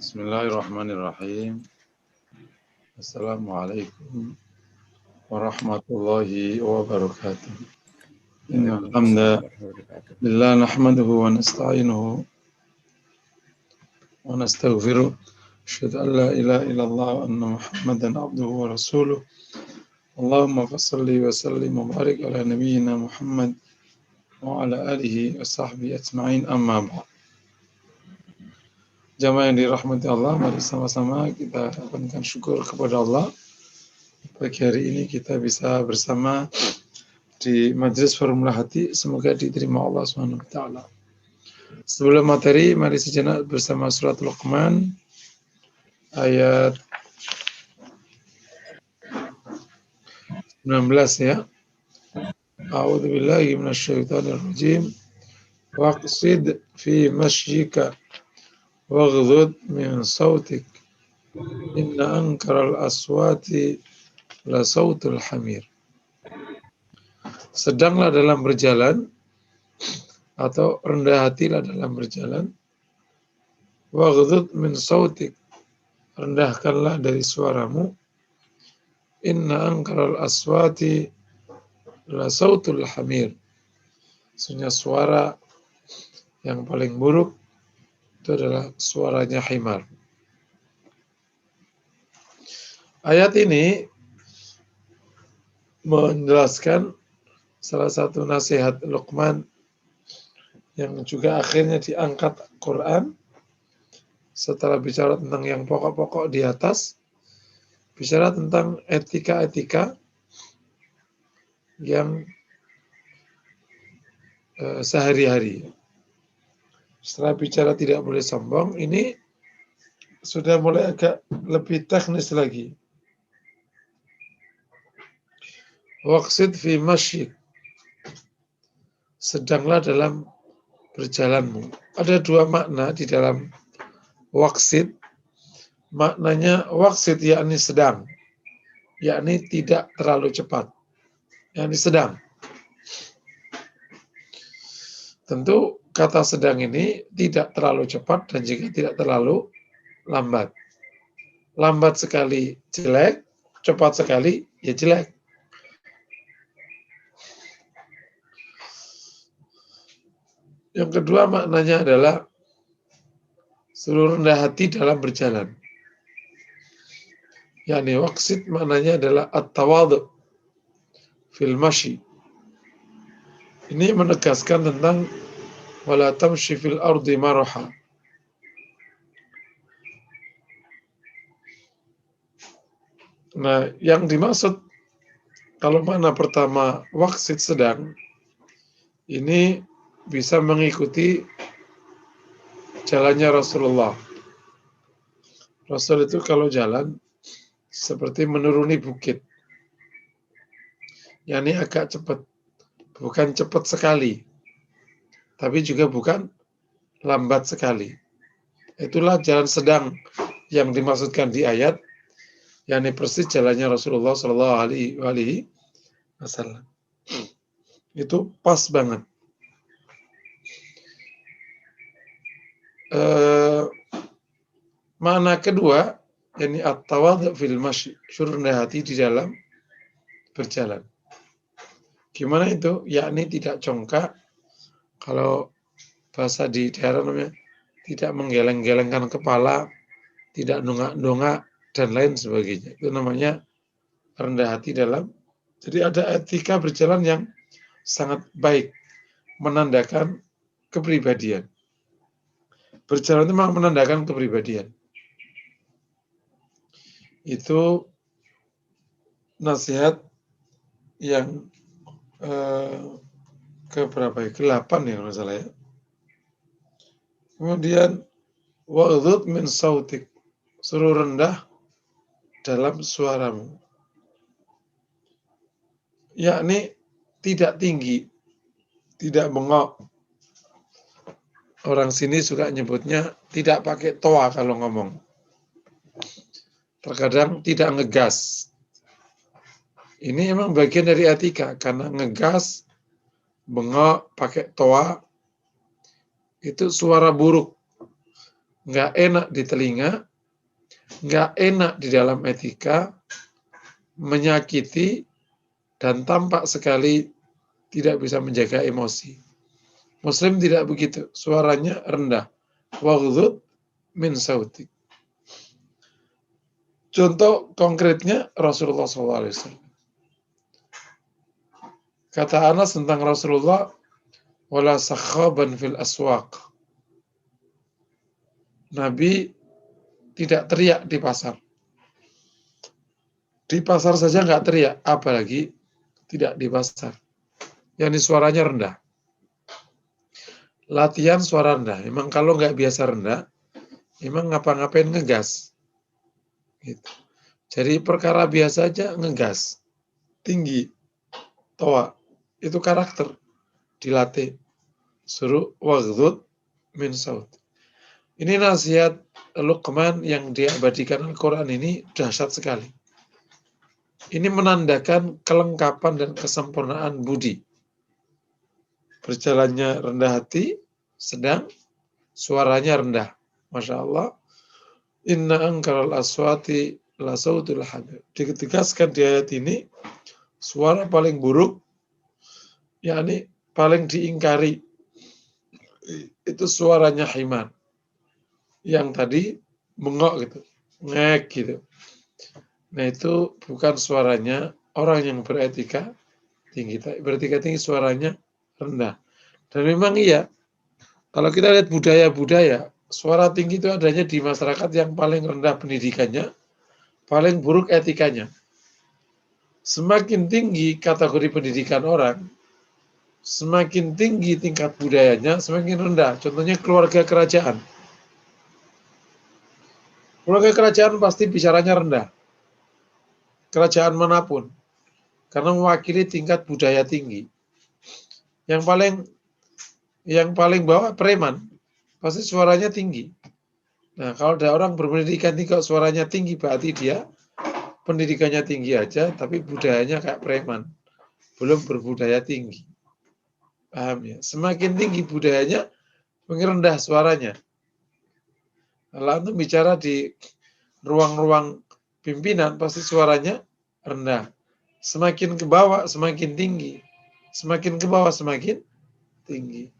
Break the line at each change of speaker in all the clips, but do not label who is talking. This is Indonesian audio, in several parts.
Bismillahirrahmanirrahim. Assalamualaikum warahmatullahi wabarakatuh. Innal hamdalillah nahmaduhu wa nasta'inuhu wa nastaghfiruh. Asyhadu an la ilaha illallah wa anna Muhammadan abduhu wa rasuluh. Allahumma shalli wa sallim wa barik ala nabiyyina Muhammad wa ala alihi wa sahbihi ajma'in, amma ba'd. Jamaah yang dirahmati Allah, mari sama-sama kita panjatkan syukur kepada Allah. Pagi hari ini kita bisa bersama di Majelis Formula Hati, semoga diterima Allah SWT. Sebelum materi, mari sejenak bersama surat Luqman ayat 19 ya. A'udzubillahi minasyaitonirrajim. Waqsid fi masyyika waghdud min sautik inna ankaral aswati la sautul hamir. Sedanglah dalam berjalan atau rendah hatilah dalam berjalan. Waghdud min sautik, rendahkanlah dari suaramu. Inna ankaral aswati la sautul hamir. Sesungguhnya suara yang paling buruk itu adalah suaranya himar. Ayat ini menjelaskan salah satu nasihat Luqman yang juga akhirnya diangkat Quran. Setelah bicara tentang yang pokok-pokok di atas, bicara tentang etika-etika yang sehari-hari. Setelah bicara tidak boleh sombong, ini sudah mulai agak lebih teknis lagi. Waqsid fi masyik, sedanglah dalam berjalanmu. Ada dua makna di dalam waqsid. Maknanya waqsid yakni sedang, yakni tidak terlalu cepat, yakni sedang. Tentu kata sedang ini tidak terlalu cepat dan juga tidak terlalu lambat. Lambat sekali jelek, cepat sekali ya jelek. Yang kedua maknanya adalah seluruh rendah hati dalam berjalan. Yani waqsid maknanya adalah at-tawadhu fil masyi. Ini menegaskan tentang wala tamshi fil ardi maraha. Nah, yang dimaksud kalau makna pertama waqsid sedang, ini bisa mengikuti jalannya Rasulullah. Rasul itu kalau jalan seperti menuruni bukit. Yani agak cepat. Bukan cepat sekali, tapi juga bukan lambat sekali. Itulah jalan sedang yang dimaksudkan di ayat, yakni persis jalannya Rasulullah SAW. Itu pas banget. Makna kedua, yakni at-tawadhu fil masyi, rendah hati di dalam berjalan. Gimana itu? Yakni tidak congkak. Kalau bahasa di daerah namanya tidak menggeleng-gelengkan kepala, tidak nongak-nongak dan lain sebagainya. Itu namanya rendah hati dalam. Jadi ada etika berjalan yang sangat baik, menandakan kepribadian. Berjalan itu memang menandakan kepribadian. Itu nasihat yang keberapa ya? 8 ya kalau salah ya. Kemudian waghdud min sautik, suruh rendah dalam suaramu. Yakni tidak tinggi, tidak bengok. Orang sini suka nyebutnya tidak pakai toa kalau ngomong. Terkadang tidak ngegas. Ini emang bagian dari etika, karena ngegas, bengok, pakai toa, itu suara buruk. nggak enak di telinga, nggak enak di dalam etika, menyakiti, dan tampak sekali tidak bisa menjaga emosi. Muslim tidak begitu, suaranya rendah. Waghdud min sautik. Contoh konkretnya Rasulullah SAW. Kata Anas tentang Rasulullah, wala sakhaban fil aswaq. Nabi tidak teriak di pasar. Di pasar saja nggak teriak, apalagi tidak di pasar. Yang suaranya rendah. Latihan suara rendah. Memang kalau nggak biasa rendah, memang ngapa-ngapain ngegas. Gitu. Jadi perkara biasa aja ngegas. Tinggi, toa. Itu karakter. Dilatih. Suruh waghdud min saut. Ini nasihat Luqman yang diabadikan Al-Quran ini dahsyat sekali. Ini menandakan kelengkapan dan kesempurnaan budi. Berjalannya rendah hati, sedang suaranya rendah. Masya Allah. Inna angkaral aswati la sautul hamir. Ditegaskan di ayat ini, suara paling buruk, yakni paling diingkari, itu suaranya himar. Yang tadi bengok gitu, ngek gitu. Nah itu bukan suaranya orang yang beretika tinggi. Beretika tinggi suaranya rendah. Dan memang iya, kalau kita lihat budaya-budaya, suara tinggi itu adanya di masyarakat yang paling rendah pendidikannya, paling buruk etikanya. Semakin tinggi kategori pendidikan orang, semakin tinggi tingkat budayanya, semakin rendah. Contohnya keluarga kerajaan. Keluarga kerajaan pasti bicaranya rendah. Kerajaan manapun. Karena mewakili tingkat budaya tinggi. Yang paling bawah preman, pasti suaranya tinggi. Nah, kalau ada orang berpendidikan tinggi, kalau suaranya tinggi, berarti dia pendidikannya tinggi aja, tapi budayanya kayak preman. Belum berbudaya tinggi. Paham ya? Semakin tinggi budayanya, semakin rendah suaranya. Lalu bicara di ruang-ruang pimpinan, pasti suaranya rendah. Semakin ke bawah, semakin tinggi. Semakin ke bawah, semakin tinggi.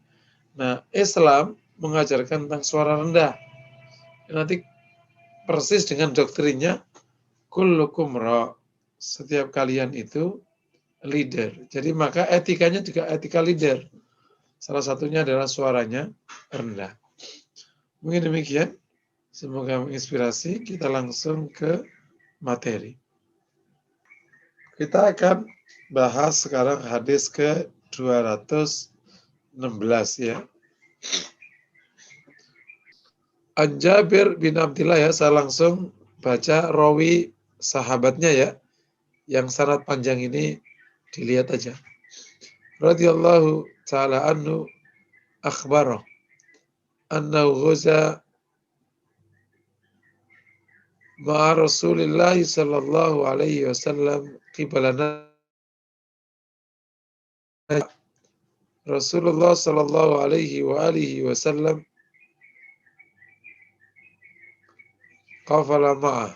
Nah, Islam mengajarkan tentang suara rendah. Nanti persis dengan doktrinnya, kullukum ra. Setiap kalian itu leader. Jadi maka etikanya juga etika leader. Salah satunya adalah suaranya rendah. Mungkin demikian. Semoga menginspirasi. Kita langsung ke materi. Kita akan bahas sekarang hadis ke 216 ya. An Jabir bin Abdillah ya, saya langsung baca rawi sahabatnya ya. Yang sanad panjang ini dilihat aja. Radhiyallahu ta'ala anhu akhbara annahu ghaza ma'a Rasulillah sallallahu alaihi wasallam qibala Rasulullah sallallahu alaihi wa alihi wasallam qafala ma'ah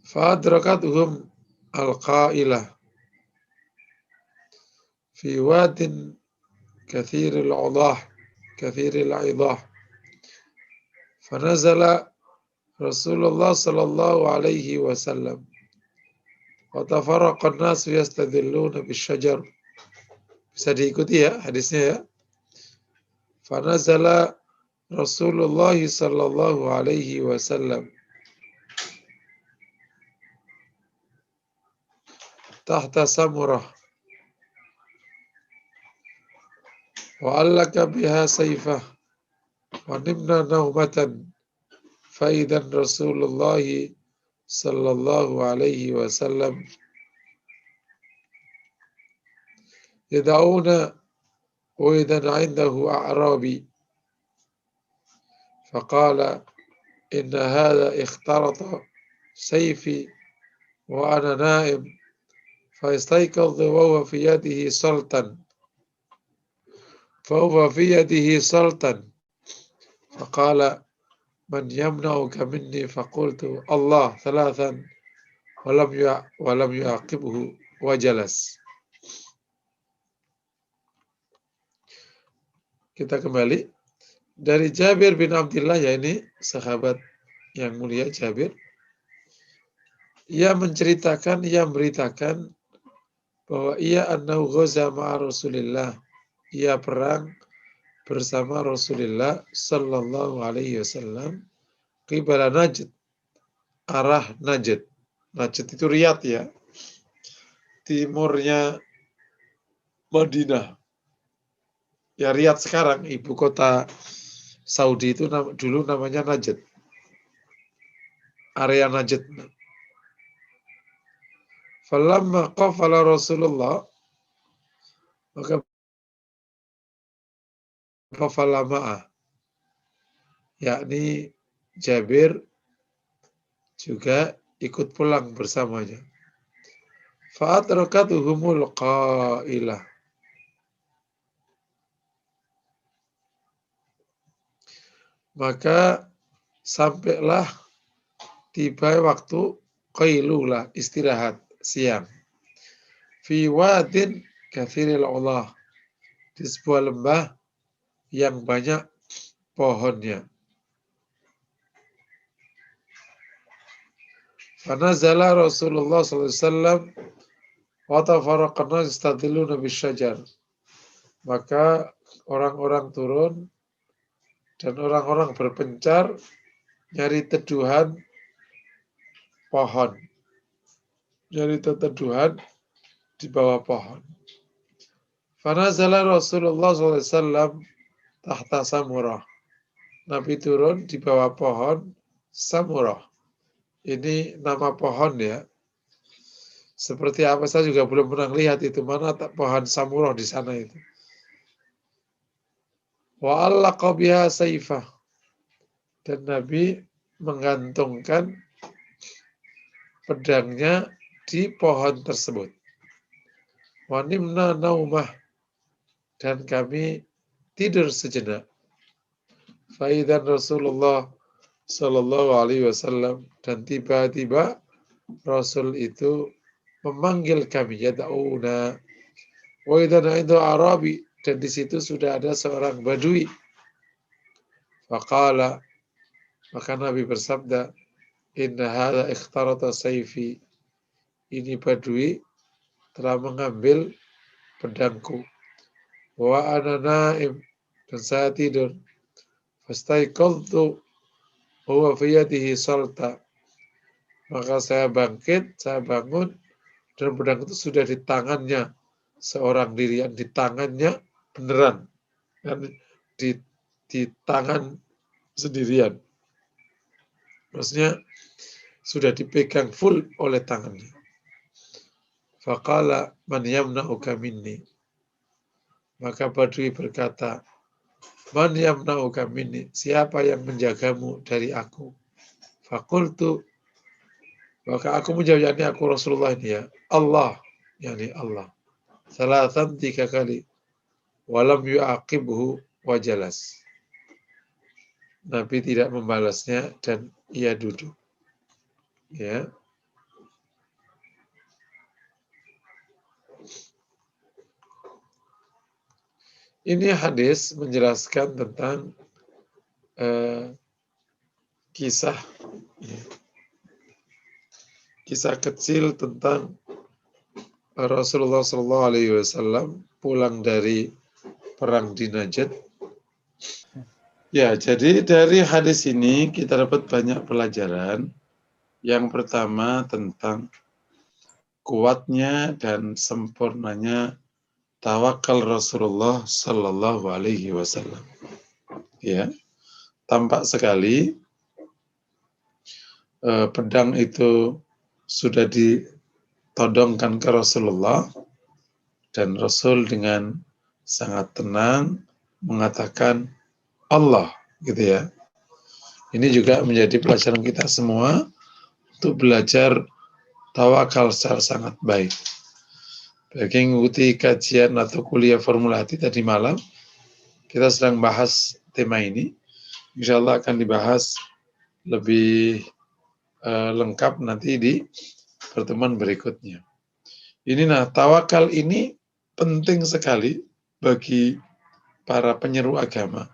fa'adrakatuhum al-qa'ilah fi wadin kathiril udah kathiril idah fanazala Rasulullah sallallahu alaihi wasallam wa tafarraqa an-nas yastadilluna bisyajar. Bisa diikuti ya hadisnya ya. Fanazala Rasulullah sallallahu alaihi wasallam tahta samurah wa allaka biha sayfah wa nimna naumatan faidan Rasulullah sallallahu alaihi wasallam yad'una wa idan 'indahu a'rabi faqala inna hadha ikhtarata sayfi wa ana na'im فاستيقظ وهو في يده سلطا Fahuwa fi yadihi sultan. Faqala man yamna'uka minni faqultu Allah thalathan walam yu'aqibhu wa jalas. Kita kembali dari Jabir bin Abdullah, ya ini sahabat yang mulia Jabir. Ia memberitakan bahwa ia annahu ghaza ma'a Rasulillah. Ia perang bersama Rasulullah sallallahu alaihi wasallam qibala Najd, arah Najd. Najd itu Riyadh ya, timurnya Madinah. Ya Riyadh sekarang, ibu kota Saudi itu dulu namanya Najd. Area Najd. Falamma qafala Rasulullah, maka qafala ma'ah, yakni Jabir juga ikut pulang bersamanya. Fa'adrakatuhumul qailah, maka sampailah tiba waktu qailulah, istirahat siang. Fi wadin kathiril ulah, di sebuah lembah yang banyak pohonnya. Fanazala Rasulullah SAW wa tafaraqna yastadilluna bisyajar. Maka orang-orang turun dan orang-orang berpencar nyari teduhan pohon. Nyari teduhan di bawah pohon. Fanazala Rasulullah SAW tahta samurah. Nabi turun di bawah pohon samurah. Ini nama pohon ya. Seperti apa saya juga belum pernah lihat itu, mana pohon samurah di sana itu. Wa allaqa biha saifah, dan Nabi menggantungkan pedangnya di pohon tersebut. Wa nimna naumah, dan kami tidur sejenak. Faidan Rasulullah sallallahu alaihi wasallam, dan tiba-tiba Rasul itu memanggil kami, yad'una. Wa idan inda Arabi, dan di situ sudah ada seorang Badui. Faqala, maka Nabi bersabda, inna hadza ikhtarata sayfi, ini Badui telah mengambil pedangku. Wa ana naim, dan saya tidur. Fastaiqadtu huwa fi yadihi salta, maka saya bangkit, saya bangun, dan pedang itu sudah di tangannya seorang diri, yang di tangannya beneran, dan di tangan sendirian. Maksudnya sudah dipegang full oleh tangannya. Faqala man yamna'uka minni, maka Badui berkata, man yamna'uka minni, siapa yang menjagamu dari aku? Faqultu, maka aku menjawab, yakni aku Rasulullah ini ya, Allah, yakni Allah. Salatan, 3 kali. Walam yu'aqibhu wa jalas. Nabi tidak membalasnya dan ia duduk. Ya. Ini hadis menjelaskan tentang kisah kecil tentang Rasulullah SAW pulang dari perang di Najd. Ya, jadi dari hadis ini kita dapat banyak pelajaran. Yang pertama tentang kuatnya dan sempurnanya tawakal Rasulullah Sallallahu Alaihi Wasallam. Ya, tampak sekali pedang itu sudah ditodongkan ke Rasulullah, dan Rasul dengan sangat tenang mengatakan Allah, gitu ya. Ini juga menjadi pelajaran kita semua untuk belajar tawakal secara sangat baik. Bagi yang mengikuti kajian atau kuliah formula hati tadi malam, kita sedang bahas tema ini. Insya Allah akan dibahas lebih lengkap nanti di pertemuan berikutnya. Ini tawakal ini penting sekali bagi para penyeru agama,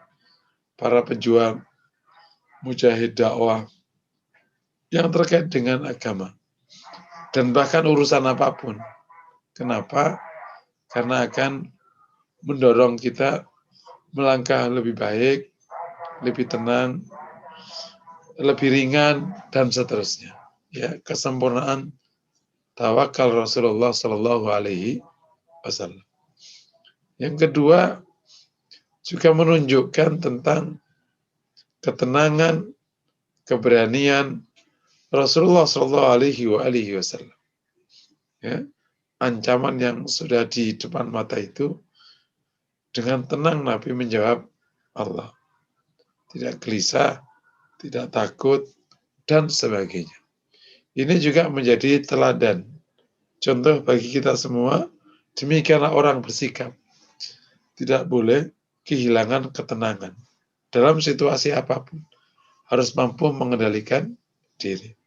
para pejuang, mujahid dakwah yang terkait dengan agama dan bahkan urusan apapun. Kenapa? Karena akan mendorong kita melangkah lebih baik, lebih tenang, lebih ringan dan seterusnya. Ya, kesempurnaan tawakal Rasulullah Shallallahu Alaihi Wasallam. Yang kedua juga menunjukkan tentang ketenangan, keberanian Rasulullah Shallallahu Alaihi Wasallam. Ya, ancaman yang sudah di depan mata itu dengan tenang Nabi menjawab Allah, tidak gelisah, tidak takut dan sebagainya. Ini juga menjadi teladan, contoh bagi kita semua. Demikianlah orang bersikap, tidak boleh kehilangan ketenangan dalam situasi apapun, harus mampu mengendalikan diri.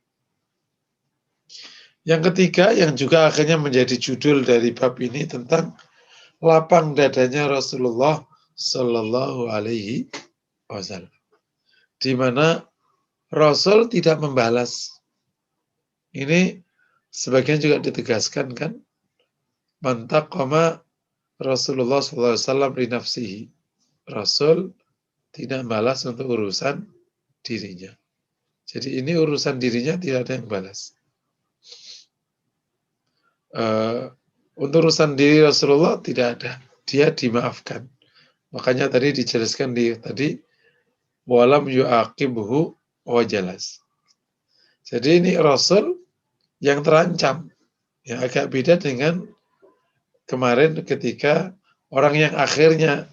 Yang ketiga, yang juga akhirnya menjadi judul dari bab ini tentang lapang dadanya Rasulullah Shallallahu Alaihi Wasallam, di mana Rasul tidak membalas. Ini sebagian juga ditegaskan kan, mantaqama Rasulullah Sallallahu Alaihi Wasallam li nafsihi. Rasul tidak balas untuk urusan dirinya. Jadi ini urusan dirinya tidak ada yang balas. Untuk urusan diri Rasulullah tidak ada. Dia dimaafkan. Makanya tadi dijelaskan tadi walam yu'aqibhu wa jalas. Jadi ini Rasul yang terancam. Yang agak beda dengan kemarin ketika orang yang akhirnya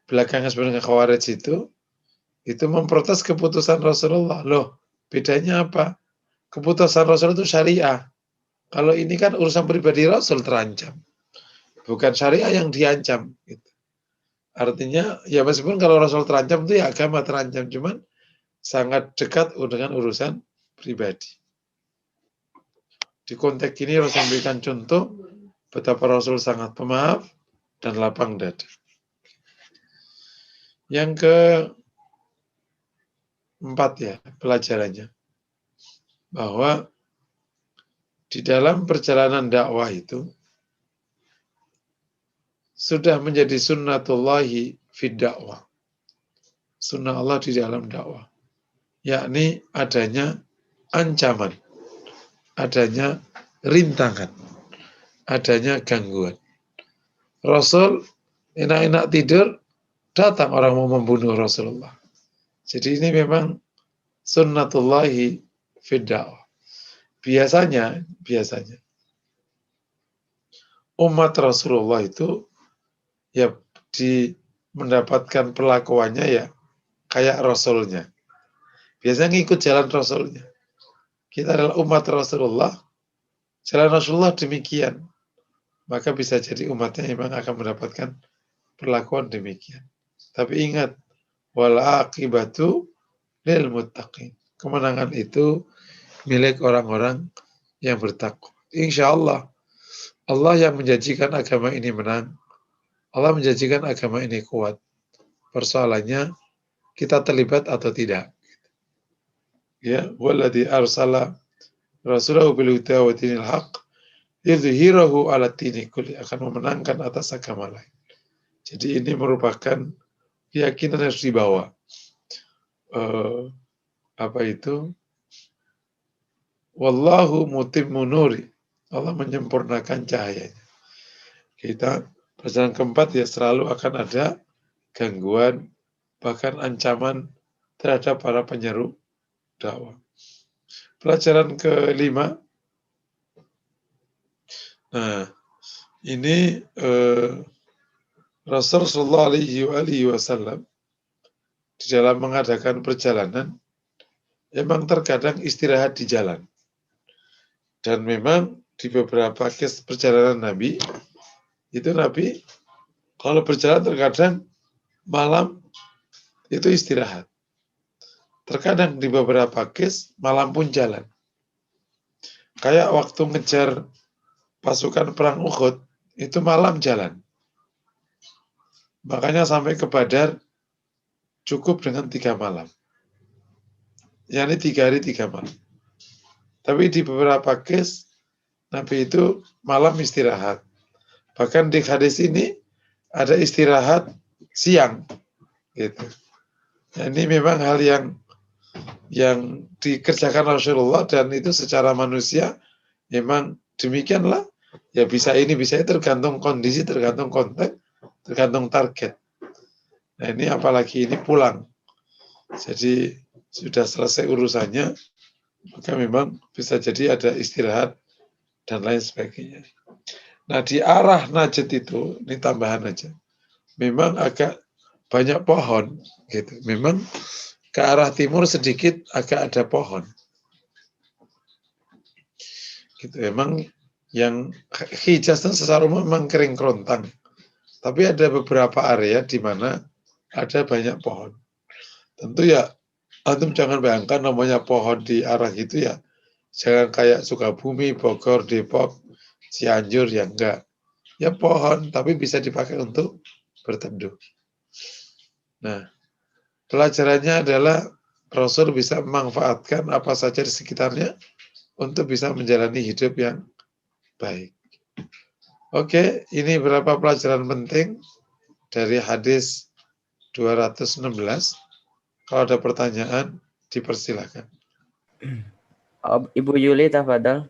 belakangan sebenarnya Khawarij itu memprotes keputusan Rasulullah. Loh, bedanya apa? Keputusan Rasul itu syariah. Kalau ini kan urusan pribadi Rasul terancam. Bukan syariah yang diancam. Gitu. Artinya, ya meskipun kalau Rasul terancam itu ya agama terancam. Cuman sangat dekat dengan urusan pribadi. Di konteks ini Rasul memberikan contoh betapa Rasul sangat pemaaf dan lapang dada. Yang keempat ya pelajarannya, bahwa di dalam perjalanan dakwah itu sudah menjadi sunnatullahi fid dakwah. Sunnah Allah di dalam dakwah. Yakni adanya ancaman, adanya rintangan, adanya gangguan. Rasul enak-enak tidur, datang orang mau membunuh Rasulullah. Jadi ini memang sunnatullahi fid dakwah. Biasanya umat Rasulullah itu ya mendapatkan perlakuannya ya kayak Rasulnya. Biasanya ngikut jalan Rasulnya. Kita adalah umat Rasulullah, jalan Rasulullah demikian. Maka bisa jadi umatnya memang akan mendapatkan perlakuan demikian. Tapi ingat, wal aqibatu lil muttaqin. Kemenangan itu milik orang-orang yang bertakwa. Insya Allah, Allah yang menjanjikan agama ini menang. Allah menjanjikan agama ini kuat. Persoalannya, kita terlibat atau tidak. Ya, walladzi arsala rasulahu bil huda wa dinil haq yudhhirahu 'ala dini kulli, akan memenangkan atas agama lain. Jadi ini merupakan keyakinan yang harus dibawa. Wallahu mutimmu nuri. Allah menyempurnakan cahayanya. Kita perjalanan keempat ya selalu akan ada gangguan, bahkan ancaman terhadap para penyeru dakwah. Pelajaran kelima. Nah, ini Rasulullah Alaihi Wasallam di dalam mengadakan perjalanan memang terkadang istirahat di jalan. Dan memang di beberapa perjalanan Nabi, itu Nabi kalau berjalan terkadang malam itu istirahat. Terkadang di beberapa case malam pun jalan. Kayak waktu ngejar pasukan perang Uhud, itu malam jalan. Makanya sampai ke Badar cukup dengan 3 malam. Yani 3 hari 3 malam. Tapi di beberapa case Nabi itu malam istirahat. Bahkan di hadis ini ada istirahat siang, gitu. Nah, ini memang hal yang dikerjakan Rasulullah dan itu secara manusia memang demikianlah. Ya bisa ini bisa itu tergantung kondisi, tergantung konteks, tergantung target. Nah ini apalagi ini pulang. Jadi sudah selesai urusannya, maka memang bisa jadi ada istirahat dan lain sebagainya. Nah di arah Najd itu, ini tambahan aja, memang agak banyak pohon, gitu. Memang ke arah timur sedikit agak ada pohon. Gitu. Memang yang Hijaz itu secara umum memang kering kerontang. Tapi ada beberapa area di mana ada banyak pohon. Tentu ya, antum jangan bayangkan namanya pohon di arah itu ya. Jangan kayak Sukabumi, Bogor, Depok, Cianjur, ya enggak. Ya pohon, tapi bisa dipakai untuk berteduh. Nah, pelajarannya adalah Rasul bisa memanfaatkan apa saja di sekitarnya untuk bisa menjalani hidup yang baik. Oke, ini beberapa pelajaran penting dari hadis 216. Kalau ada pertanyaan, dipersilakan.
Ibu Yuli, tafadhal.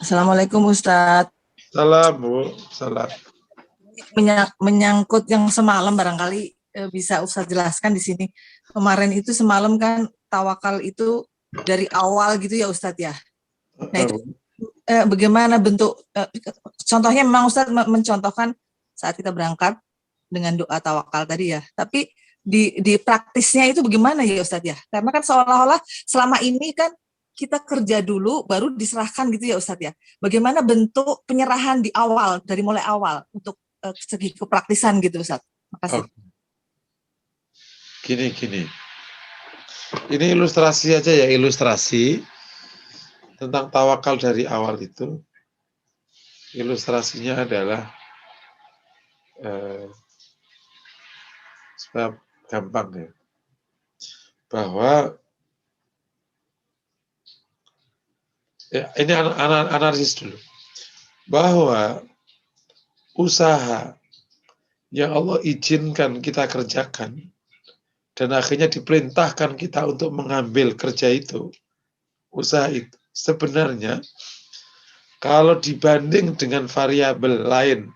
Assalamualaikum Ustadz.
Salam, Bu. Salam.
Menyangkut yang semalam barangkali bisa Ustadz jelaskan di sini. Kemarin itu semalam kan tawakal itu dari awal gitu ya Ustadz ya. Nah itu bagaimana bentuk, contohnya memang Ustadz mencontohkan saat kita berangkat dengan doa tawakal tadi ya. Tapi di praktisnya itu bagaimana ya Ustadz ya? Karena kan seolah-olah selama ini kan kita kerja dulu baru diserahkan gitu ya Ustadz ya. Bagaimana bentuk penyerahan di awal, dari mulai awal untuk segi kepraktisan gitu Ustadz. Makasih.
Gini. Ini ilustrasi aja ya, ilustrasi tentang tawakal dari awal itu. Ilustrasinya adalah supaya gampang ya. Bahwa ya, ini analisis dulu. Bahwa usaha yang Allah izinkan kita kerjakan dan akhirnya diperintahkan kita untuk mengambil kerja itu, usaha itu, sebenarnya kalau dibanding dengan variabel lain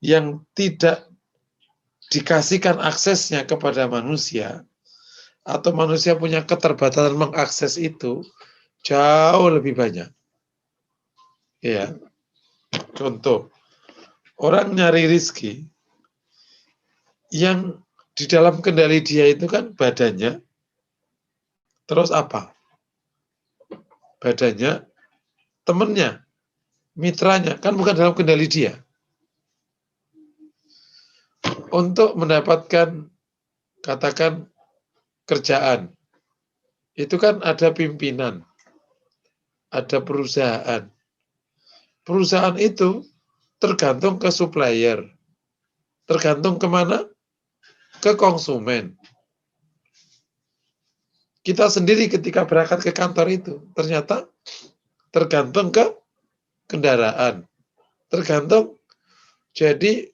yang tidak dikasihkan aksesnya kepada manusia, atau manusia punya keterbatasan mengakses itu, jauh lebih banyak. Ya, contoh, orang nyari rizki, yang di dalam kendali dia itu kan badannya, terus apa? Badannya, temennya, mitranya, kan bukan dalam kendali dia. Untuk mendapatkan, katakan, kerjaan, itu kan ada pimpinan, ada perusahaan. Perusahaan itu tergantung ke supplier. Tergantung kemana? Ke konsumen. Kita sendiri ketika berangkat ke kantor itu, ternyata tergantung ke kendaraan. Tergantung, jadi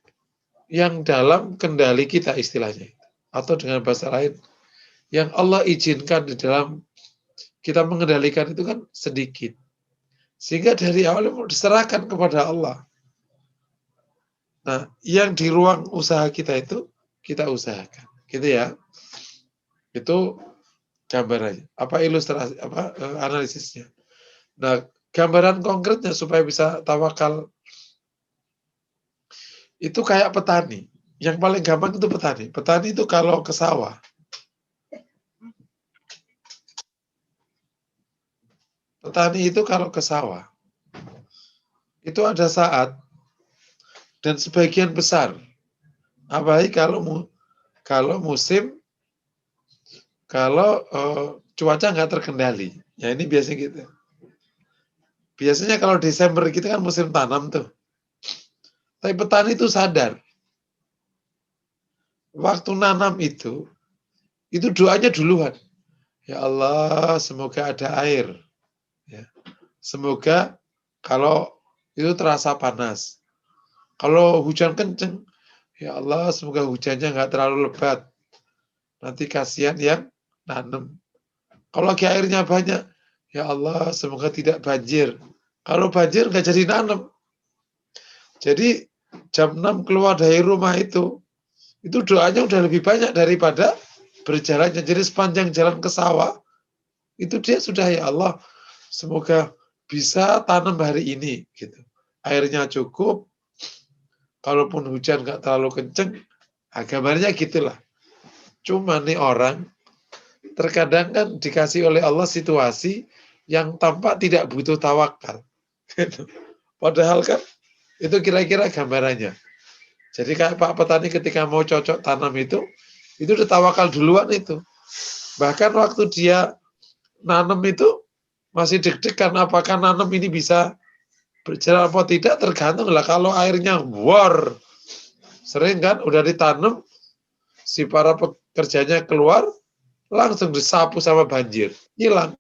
yang dalam kendali kita istilahnya. Atau dengan bahasa lain, yang Allah izinkan di dalam kita mengendalikan itu kan sedikit. Sehingga dari awal diserahkan kepada Allah. Nah, yang di ruang usaha kita itu, kita usahakan. Gitu ya. Itu gambarannya. Apa ilustrasi, apa analisisnya. Nah, gambaran konkretnya supaya bisa tawakal itu kayak petani. Yang paling gampang itu petani. Petani itu kalau ke sawah, itu ada saat dan sebagian besar, apalagi kalau cuaca nggak terkendali. Ya ini biasanya gitu. Biasanya kalau Desember gitu kan musim tanam tuh. Tapi petani itu sadar. Waktu nanam itu doanya duluan. Ya Allah, semoga ada air. Ya. Semoga kalau itu terasa panas. Kalau hujan kenceng, ya Allah, semoga hujannya nggak terlalu lebat. Nanti kasihan yang nanam. Kalau lagi airnya banyak, ya Allah, semoga tidak banjir. Kalau banjir nggak jadi nanam. Jadi jam 6 keluar dari rumah itu doanya udah lebih banyak daripada berjalannya. Jadi sepanjang jalan ke sawah, itu dia sudah, ya Allah, semoga bisa tanam hari ini. Gitu. Airnya cukup, kalaupun hujan nggak terlalu kenceng, gambarnya gitulah. Cuma nih orang, terkadang kan dikasih oleh Allah situasi yang tampak tidak butuh tawakal. Gitu. Padahal kan itu kira-kira gambarannya. Jadi kayak Pak petani ketika mau cocok tanam itu udah tawakal duluan itu. Bahkan waktu dia nanam itu masih deg-degan apakah nanam ini bisa berjalan apa tidak, tergantung lah. Kalau airnya war, sering kan udah ditanam, si para pekerjanya keluar, langsung disapu sama banjir, hilang.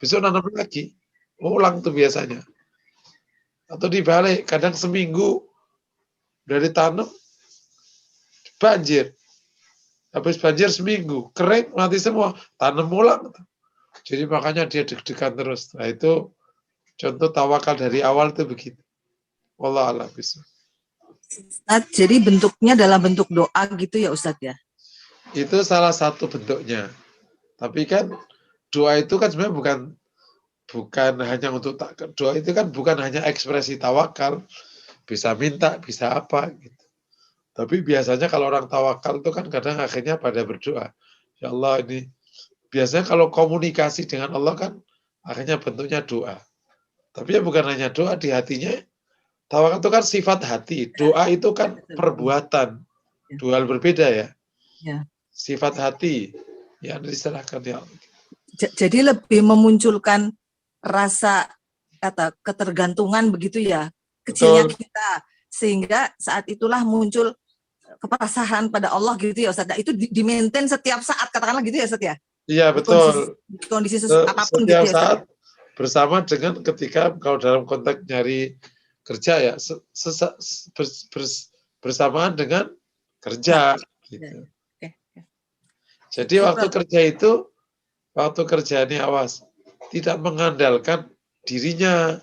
Besok nanam lagi, ulang tuh biasanya. Atau dibalik, kadang seminggu udah ditanam, banjir. Habis banjir seminggu, kering, mati semua, tanam ulang. Jadi makanya dia deg-degan terus. Nah itu contoh tawakal dari awal itu begitu. Wallah a'lam bishawab.
Ustadz, jadi bentuknya dalam bentuk doa gitu ya Ustadz ya?
Itu salah satu bentuknya. Tapi kan doa itu kan sebenarnya bukan hanya untuk doa itu kan bukan hanya ekspresi tawakal, bisa minta, bisa apa gitu. Tapi biasanya kalau orang tawakal itu kan kadang akhirnya pada berdoa. Ya Allah ini biasanya kalau komunikasi dengan Allah kan akhirnya bentuknya doa. Tapi ya bukan hanya doa di hatinya. Tawakal itu kan sifat hati. Doa itu kan perbuatan. Dua hal berbeda ya.
Ya.
Sifat hati yang diserahkan ya Allah.
Jadi lebih memunculkan rasa ketergantungan begitu ya, kecilnya
Betul.
kita, sehingga saat itulah muncul kepasahan pada Allah gitu ya Ustaz. Itu di-maintain setiap saat, katakanlah gitu ya Ustaz ya?
Iya betul.
Di kondisi apapun
Setiap
gitu ya Ustaz.
saat bersama dengan ketika kalau dalam konteks nyari kerja ya bersamaan dengan kerja. Gitu. Jadi waktu kerja ini awas, tidak mengandalkan dirinya,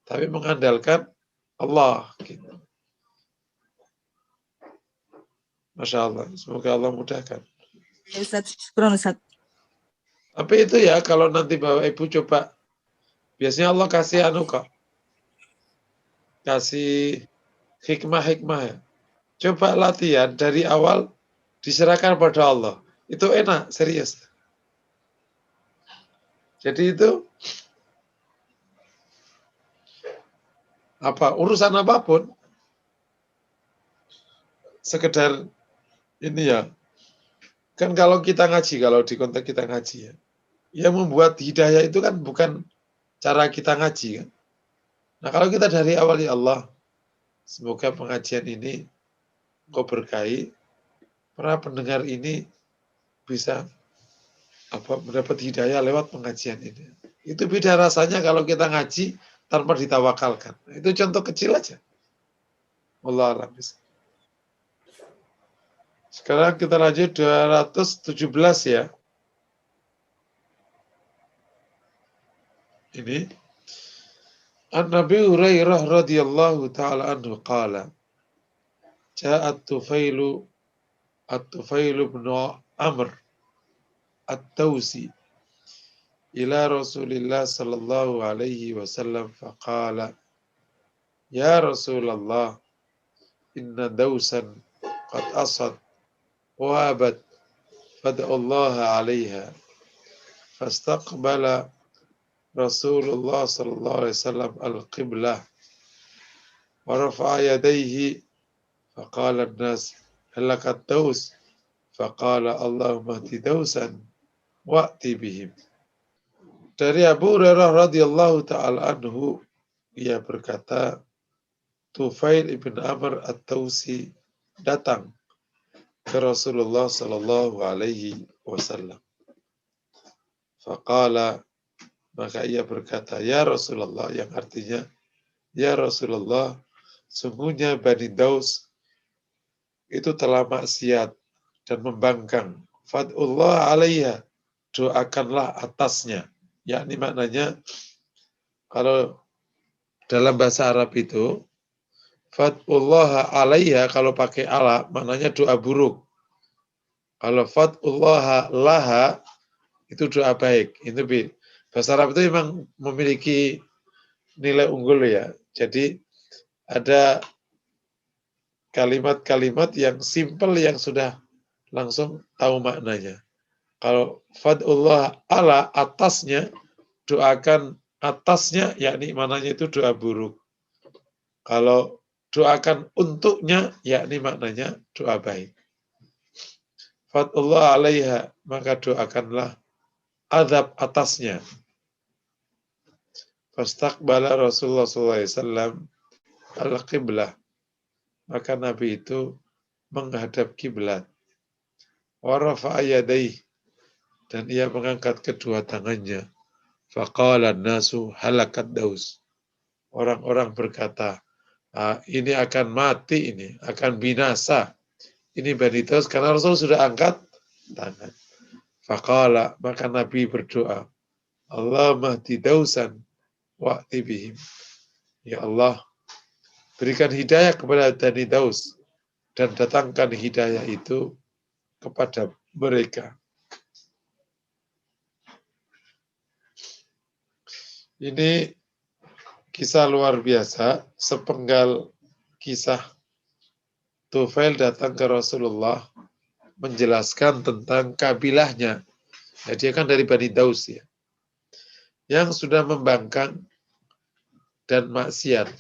tapi mengandalkan Allah. Gitu. Masya Allah, semoga Allah mudahkan.
Ya Ustaz, syukur Ustaz.
Tapi itu ya, kalau nanti Bapak Ibu coba, biasanya Allah kasih kok, kasih hikmah-hikmah ya. Coba latihan dari awal, diserahkan pada Allah. Itu enak, serius. Jadi itu urusan apapun, sekedar ini ya. Kan kalau kita ngaji, kalau di konteks kita ngaji ya, yang membuat hidayah itu kan bukan cara kita ngaji kan. Nah kalau kita dari awal ya Allah, semoga pengajian ini Kau berkahi, para pendengar ini bisa mendapat hidayah lewat pengajian ini. Itu beda rasanya kalau kita ngaji tanpa ditawakalkan. Itu contoh kecil aja. Wallahu a'lam bishawab. Sekarang kita lanjut 217 ya. Ini An-Nabi Hurairah radhiyallahu taala anhu qala Ja'at Tufailu bin Amr At-Tausi ila Rasulillah sallallahu alaihi wasallam faqala Ya Rasulullah inna dausan qad asad wabat fad'ullaha alaiha fastaqbala Rasulullah sallallahu alaihi wasallam al-qiblah wa rafa'a yadayhi faqala an-nas halakat daus Faqala Allahumma hdi dausan wa'ti bihim. Dari Abu Hurairah radhiyallahu taala anhu, ia berkata, Tufail ibn Amr at-Tausi datang ke Rasulullah sallallahu alaihi wasallam. Faqala, maka ia berkata, ya Rasulullah, yang artinya, ya Rasulullah, sungguhnya Bani Daus itu telah maksiat dan membangkang. Fad'ullah alaiha, doakanlah atasnya. Yakni maknanya, kalau dalam bahasa Arab itu, Fad'ullah alaiha, kalau pakai ala, maknanya doa buruk. Kalau Fad'ullah laha, itu doa baik. Itu bahasa Arab itu memang memiliki nilai unggul ya. Jadi ada kalimat-kalimat yang simple yang sudah langsung tahu maknanya. Kalau Fad'ullah ala, atasnya, doakan atasnya, yakni maknanya itu doa buruk. Kalau doakan untuknya, yakni maknanya doa baik. Fad'ullah alaiha, maka doakanlah azab atasnya. Fastaqbala Rasulullah SAW al-qiblah. Maka Nabi itu menghadap kiblat. Wa rafa'a yadayhi, dan ia mengangkat kedua tangannya. Faqala nasu halakat daus. Orang-orang berkata, ini akan mati, ini akan binasa. Ini Bani Daus, karena Rasul sudah angkat tangan. Faqala, maka Nabi berdoa, Allahumma hdi dausan wa'ti bihim. Ya Allah, berikan hidayah kepada Bani Daus dan datangkan hidayah itu kepada mereka. Ini kisah luar biasa, sepenggal kisah Tufail datang ke Rasulullah menjelaskan tentang kabilahnya. Ya, dia kan dari Bani Daus ya, yang sudah membangkang dan maksiat.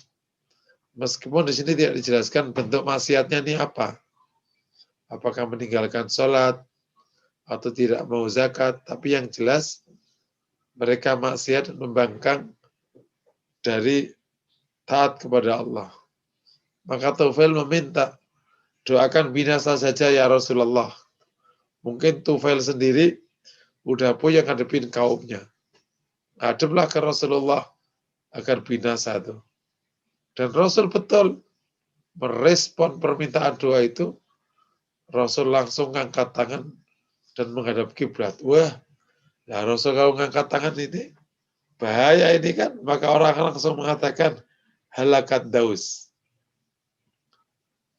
Meskipun di sini tidak dijelaskan bentuk maksiatnya ini apa. Apakah meninggalkan sholat atau tidak mau zakat, tapi yang jelas mereka maksiat dan membangkang dari taat kepada Allah. Maka Tufail meminta, doakan binasa saja ya Rasulullah. Mungkin Tufail sendiri udah punya ngadepin kaumnya. Hadaplah ke Rasulullah agar binasa itu. Dan Rasul betul merespon permintaan doa itu. Rasul langsung ngangkat tangan dan menghadap kiblat. Wah, ya Rasul kalau ngangkat tangan ini bahaya ini kan. Maka orang langsung mengatakan halakat daus.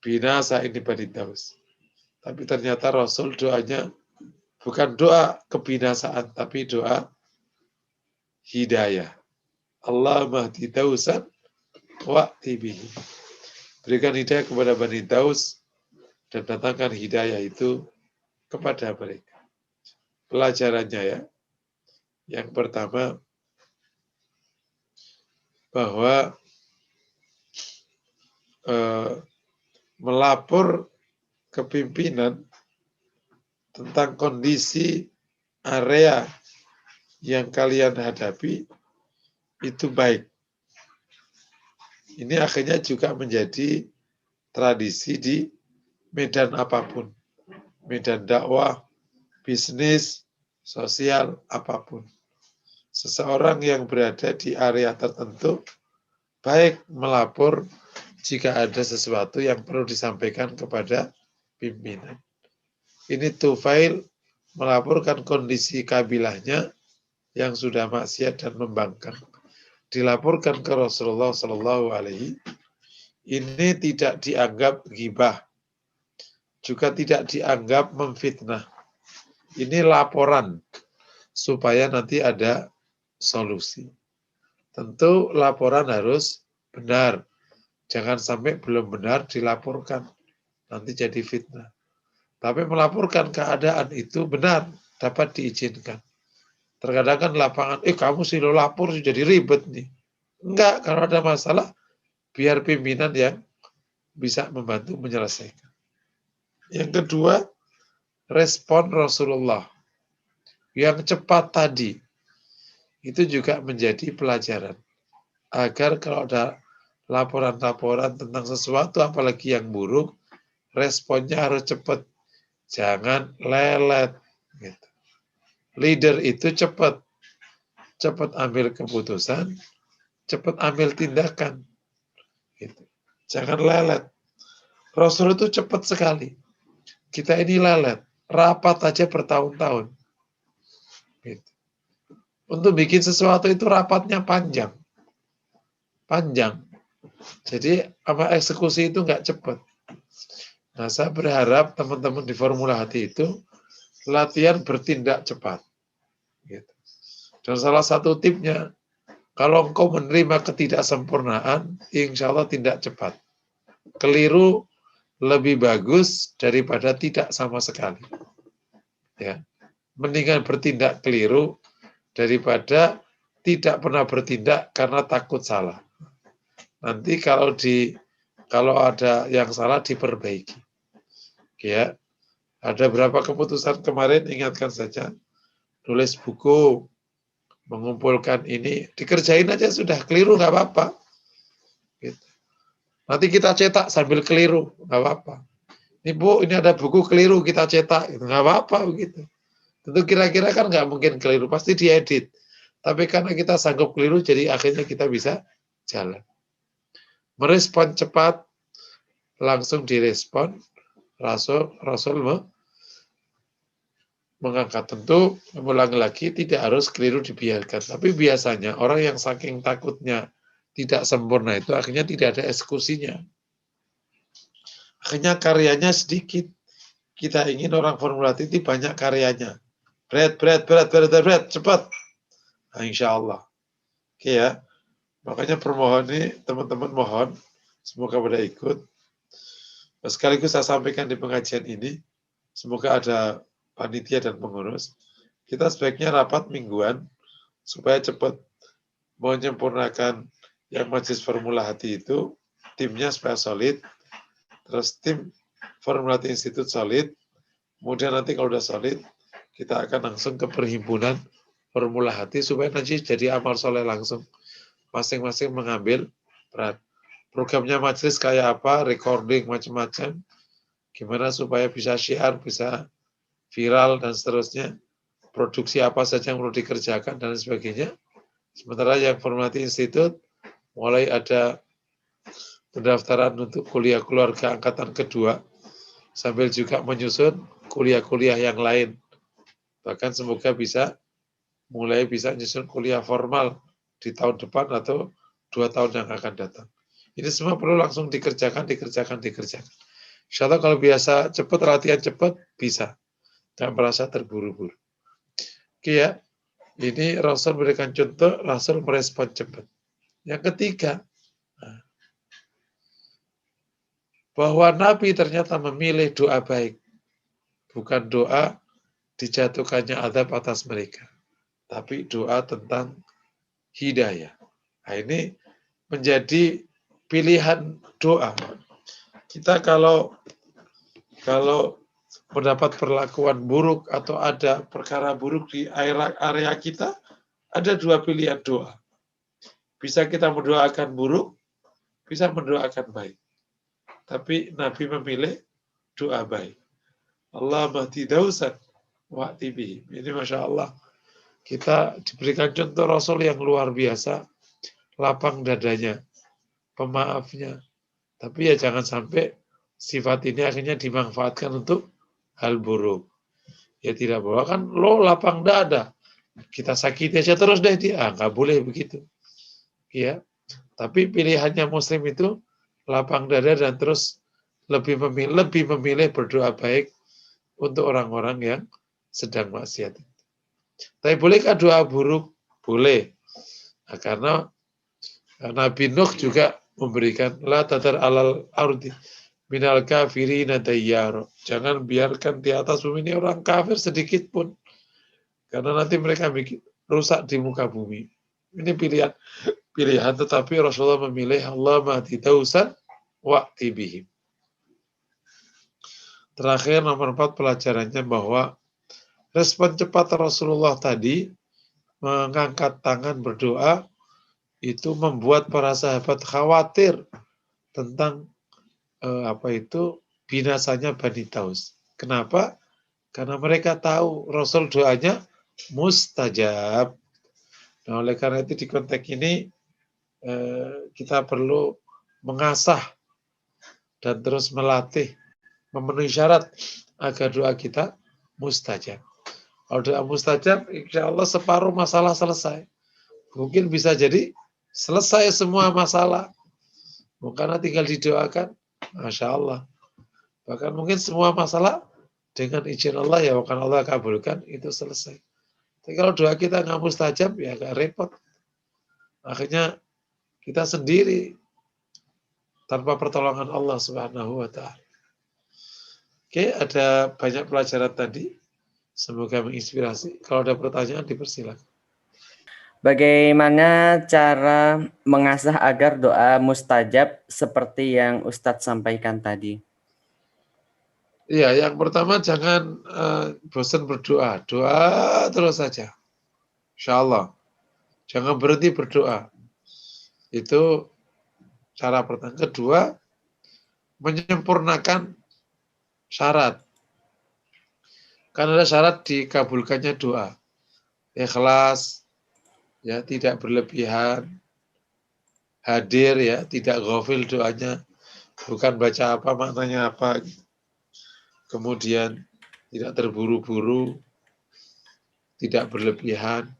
Binasa ini Bani Daus. Tapi ternyata Rasul doanya bukan doa kebinasaan, tapi doa hidayah. Allahumma hdi dausan wa'ti bihim. Berikan hidayah kepada Bani Daus dan datangkan hidayah itu kepada mereka. Pelajarannya ya. Yang pertama, bahwa melapor ke pimpinan tentang kondisi area yang kalian hadapi itu baik. Ini akhirnya juga menjadi tradisi di medan apapun. Medan dakwah, bisnis, sosial, apapun. Seseorang yang berada di area tertentu baik melapor jika ada sesuatu yang perlu disampaikan kepada pimpinan. Ini Tufail melaporkan kondisi kabilahnya yang sudah maksiat dan membangkang. Dilaporkan ke Rasulullah SAW. Ini tidak dianggap ghibah, juga tidak dianggap memfitnah. Ini laporan supaya nanti ada solusi. Tentu laporan harus benar. Jangan sampai belum benar dilaporkan. Nanti jadi fitnah. Tapi melaporkan keadaan itu benar, dapat diizinkan. Terkadang kan lapangan, kamu sih lo lapor sih jadi ribet nih. Enggak, kalau ada masalah, biar pimpinan yang bisa membantu menyelesaikan. Yang kedua, respon Rasulullah yang cepat tadi itu juga menjadi pelajaran. Agar kalau ada laporan-laporan tentang sesuatu, apalagi yang buruk, responnya harus cepat. Jangan lelet. Gitu. Leader itu cepat. Cepat ambil keputusan, cepat ambil tindakan. Gitu. Jangan lelet. Rasul itu cepat sekali. Kita ini lelet. Rapat aja bertahun-tahun. Gitu. Untuk bikin sesuatu itu rapatnya panjang. Panjang. Jadi apa eksekusi itu nggak cepat. Nah, saya berharap teman-teman di Formula Hati itu latihan bertindak cepat. Gitu. Dan salah satu tipnya, kalau engkau menerima ketidaksempurnaan, insya Allah tindak cepat. Keliru lebih bagus daripada tidak sama sekali. Ya, mendingan bertindak keliru daripada tidak pernah bertindak karena takut salah. Nanti kalau ada yang salah diperbaiki. Ya, ada berapa keputusan kemarin, ingatkan saja. Nulis buku, mengumpulkan ini, dikerjain aja sudah, keliru nggak apa-apa. Gitu. Nanti kita cetak sambil keliru, nggak apa-apa. Ini Bu, ini ada buku keliru, kita cetak, gitu. Nggak apa-apa begitu. Tentu kira-kira kan nggak mungkin keliru, pasti diedit. Tapi karena kita sanggup keliru, jadi akhirnya kita bisa jalan. Merespon cepat, langsung direspon, Rasul mengangkat. Tentu, mengulangi lagi, tidak harus keliru dibiarkan. Tapi biasanya orang yang saking takutnya tidak sempurna itu akhirnya tidak ada eksekusinya. Akhirnya karyanya sedikit. Kita ingin orang Formula T banyak karyanya. Berat, cepat. Nah, insya Allah. Oke ya. Makanya permohon ini, teman-teman mohon, semoga pada ikut. Sekaligus saya sampaikan di pengajian ini, semoga ada panitia dan pengurus. Kita sebaiknya rapat mingguan, supaya cepat menyempurnakan yang Majelis Formula Hati itu, timnya supaya solid, terus tim Formula Hati Institute solid, kemudian nanti kalau udah solid, kita akan langsung ke perhimpunan Formula Hati, supaya nanti jadi amal soleh langsung. Masing-masing mengambil peran. Programnya majelis kayak apa, recording macam-macam, gimana supaya bisa syiar, bisa viral dan seterusnya, produksi apa saja yang perlu dikerjakan dan sebagainya. Sementara yang Formula Hati Institute mulai ada pendaftaran untuk kuliah keluarga angkatan kedua, sambil juga menyusun kuliah-kuliah yang lain. Bahkan semoga bisa nyusun kuliah formal di tahun depan atau 2 tahun yang akan datang. Ini semua perlu langsung dikerjakan. Insya Allah kalau biasa cepat, latihan cepat, bisa. Tidak merasa terburu-buru. Oke ya, ini Rasul berikan contoh, Rasul merespon cepat. Yang ketiga, bahwa Nabi ternyata memilih doa baik. Bukan doa dijatuhkannya azab atas mereka. Tapi doa tentang hidayah. Nah, ini menjadi pilihan doa. Kita kalau mendapat perlakuan buruk atau ada perkara buruk di area kita, ada 2 pilihan doa. Bisa kita mendoakan buruk, bisa mendoakan baik. Tapi Nabi memilih doa baik. Allahumma hdi dausan wa'ti bihim. Ini Masya Allah. Kita diberikan contoh Rasul yang luar biasa, lapang dadanya, pemaafnya. Tapi ya jangan sampai sifat ini akhirnya dimanfaatkan untuk hal buruk. Ya tidak boleh, kan lo lapang dada. Kita sakiti aja terus deh dia. Nggak boleh begitu. Ya. Tapi pilihannya Muslim itu lapang dada dan terus lebih memilih berdoa baik untuk orang-orang yang sedang maksiat. Tapi bolehkah doa buruk? Boleh. Nah, karena Nabi Nuh juga memberikan la tatar alal ardi minal kafirina dayyaro. Jangan biarkan di atas bumi ini orang kafir sedikit pun. Karena nanti mereka bikin rusak di muka bumi. Ini pilihan, tetapi Rasulullah memilih Allah mahdi dausan wa'ti bihim. Terakhir nomor 4 pelajarannya bahwa respon cepat Rasulullah tadi mengangkat tangan berdoa itu membuat para sahabat khawatir tentang binasanya Bani Taus. Kenapa? Karena mereka tahu Rasul doanya mustajab. Nah, oleh karena itu di konteks ini kita perlu mengasah dan terus melatih memenuhi syarat agar doa kita mustajab. Kalau doa mustajab, insya Allah separuh masalah selesai. Mungkin bisa jadi selesai semua masalah. Karena tinggal didoakan, Masya Allah. Bahkan mungkin semua masalah dengan izin Allah ya, bahkan Allah kabulkan, itu selesai. Tapi kalau doa kita nggak mustajab, ya agak repot. Akhirnya kita sendiri tanpa pertolongan Allah Subhanahu wa Ta'ala. Oke, ada banyak pelajaran tadi. Semoga menginspirasi. Kalau ada pertanyaan, dipersilakan.
Bagaimana cara mengasah agar doa mustajab seperti yang Ustadz sampaikan tadi?
Iya, yang pertama jangan bosan berdoa. Doa terus saja. Insya Allah. Jangan berhenti berdoa. Itu cara pertama. Kedua, menyempurnakan syarat. Karena ada syarat dikabulkannya doa. Ikhlas, ya tidak berlebihan, hadir ya, tidak ghafil doanya, bukan baca apa maknanya apa. Kemudian tidak terburu-buru, tidak berlebihan,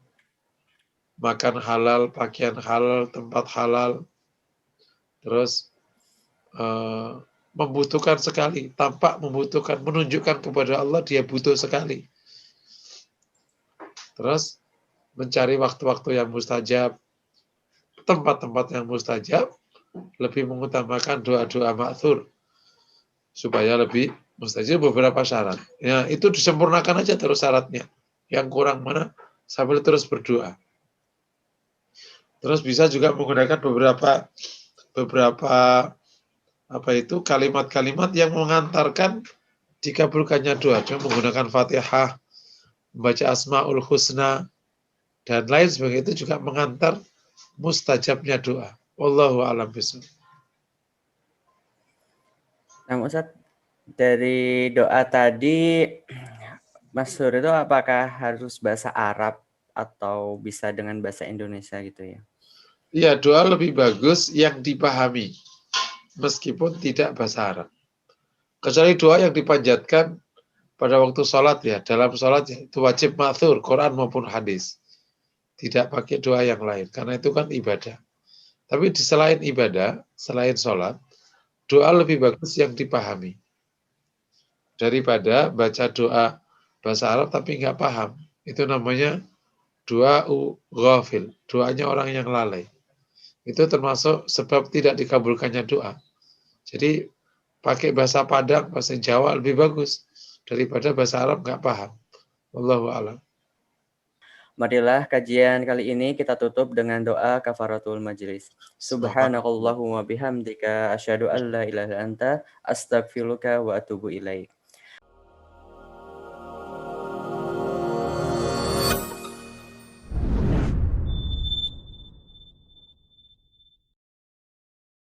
makan halal, pakaian halal, tempat halal, terus membutuhkan sekali, tampak membutuhkan, menunjukkan kepada Allah dia butuh sekali. Terus mencari waktu-waktu yang mustajab, tempat-tempat yang mustajab, lebih mengutamakan doa-doa ma'thur, supaya lebih mustajab beberapa syarat. Ya, itu disempurnakan aja terus syaratnya. Yang kurang mana, sambil terus berdoa. Terus bisa juga menggunakan beberapa kalimat-kalimat yang mengantarkan dikabulkannya doa. Cuma menggunakan Fatihah, membaca Asmaul Husna, dan lain sebagainya itu juga mengantar mustajabnya doa. Wallahu a'lam bishawab.
Nah, Ustadz, dari doa tadi, Mas Sur itu apakah harus bahasa Arab atau bisa dengan bahasa Indonesia gitu ya?
Iya, doa lebih bagus yang dipahami, meskipun tidak bahasa Arab. Kecuali doa yang dipanjatkan pada waktu sholat ya, dalam sholat itu wajib ma'thur, Quran maupun hadis. Tidak pakai doa yang lain, karena itu kan ibadah. Tapi di selain ibadah, selain sholat, doa lebih bagus yang dipahami. Daripada baca doa bahasa Arab tapi nggak paham. Itu namanya doa ghafil, doanya orang yang lalai. Itu termasuk sebab tidak dikabulkannya doa. Jadi pakai bahasa Padang, bahasa Jawa lebih bagus daripada bahasa Arab nggak paham. Wallahu a'lam.
Marilah kajian kali ini kita tutup dengan doa kafaratul majlis. Subhanakallahumma bihamdika asyhadu an la ilaha illa anta astaghfiruka wa atubu ilaik.